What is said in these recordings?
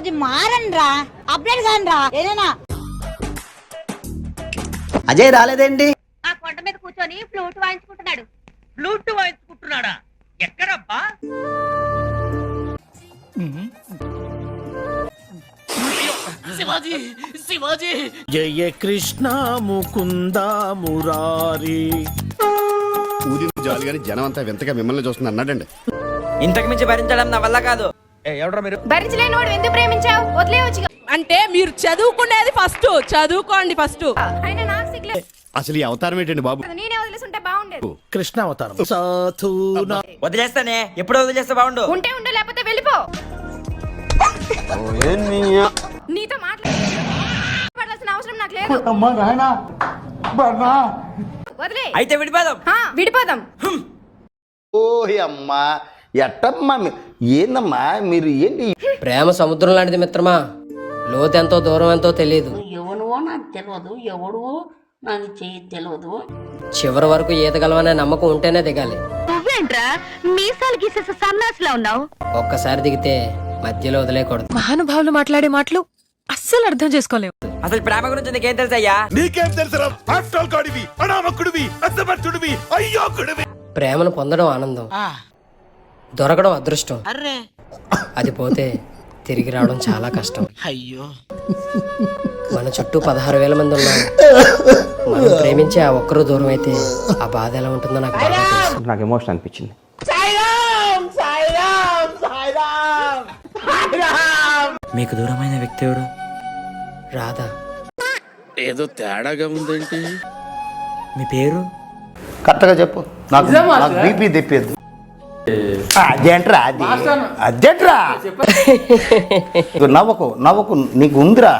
కొద్ది మారండ్రా, అప్డేట్ కానరా ఏదైనా. అజయ్ రాలేదేంటి? ఆ కొండ మీద కూర్చొని ఫ్లూట్ వాయించుకుంటున్నాడు. ఫ్లూట్ వాయించుకుంటున్నాడా? ఎక్కడబ్బా? శివాజీ శివాజీ జయ కృష్ణ ముకుంద మురారి. ఊరి జాలిగాని జనం అంతా వింతగా మిమ్మల్ని చూస్తుంది అన్నాడండి. ఇంతకు మించి భరించడం నా వల్ల కాదు. ఎవడరా మీరు? భరించలేని వాడు ఎందుకు ప్రేమించావు? వదిలేయొచ్చు. అంటే మీరు చదువుకునేది ఫస్ట్, చదువుకోండి ఫస్ట్. ఆయన నాకు సిగ్గులేదు. అసలు ఈ అవతారం ఏంటండి బాబు? నేనే వదిలేసుంటే బాగుండేది. కృష్ణ అవతారం. సాధునా వదిలేస్తానే, ఎప్పుడు వదిలేస్తే బాగుండు. ఉంటే ఉండు, లేకపోతే వెళ్ళిపో. నీతో మాట్లాడాల్సిన అవసరం నాకు లేదు. వదిలే. అయితే విడిపోదాం. విడిపోదాం. ఓహి అమ్మా, ఎట్టమ్మా ఏందమ్మా మీరు ఏంటి? ప్రేమ సముద్రం లాంటిది మిత్రమా, లోతెంతో దూరం ఎంతో తెలియదు. ఎవనువో నాకు తెలియదు, ఎవడువో నాకు తెలియదు. చివరి వరకు ఈతగలవనే నమ్మకం ఉంటేనే దిగాలి. నువ్వేంట్రా మీసాలు గీసేసి సన్నాసిలా ఉన్నావు? ఒక్కసారి దిగితే మధ్యలో వదిలేయకూడదు. మహానుభావులు మాట్లాడే మాటలు అస్సలు అర్థం చేసుకోలేవు. అసలు ప్రేమ గురించి నీకేం తెలుసయ్యా? నీకేం తెలుసురా? అట్టల్కాడివి, అనామకుడివి, అసమర్థుడివి, అయ్యోకుడివి. ప్రేమను పొందడం ఆనందం, దొరకడం అదృష్టం. అది పోతే తిరిగి రావడం చాలా కష్టం. అయ్యో మన చుట్టూ 16,000 మంది ఉన్నారు. మనం ప్రేమించే ఆ ఒక్కరు దూరం అయితే ఆ బాధ ఎలా ఉంటుందో నాకు బాగా తెలుసు. నాకు ఎమోషన్ అనిపించింది. మీకు దూరమైన వ్యక్తి ఎవడు? రాధా. ఏదో తేడాగా ఉందేంటి? మీ పేరు? కరెక్ట్గా చెప్పు. నాకు బీపీ తెప్పేది. అదేంట్రా? అదేంట్రా? నవ్వకు నవ్వకు, నీకు ఉందిరా.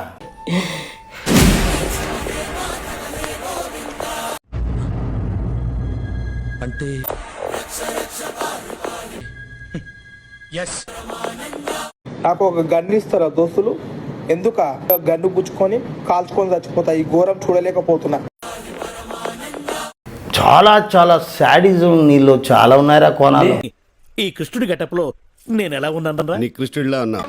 అంటే నాకు ఒక గన్ను ఇస్తారా దోస్తులు? ఎందుక గన్ను పుచ్చుకొని కాల్చుకొని చచ్చిపోతా. ఈ ఘోరం చూడలేకపోతున్నా. చాలా చాలా శాడిజం నీలో చాలా ఉన్నారా కోణాలు. ఈ కృష్ణుడి గెటప్ లో నేను ఎలా ఉన్నాను? నీ కృష్ణుడిలా ఉన్నా.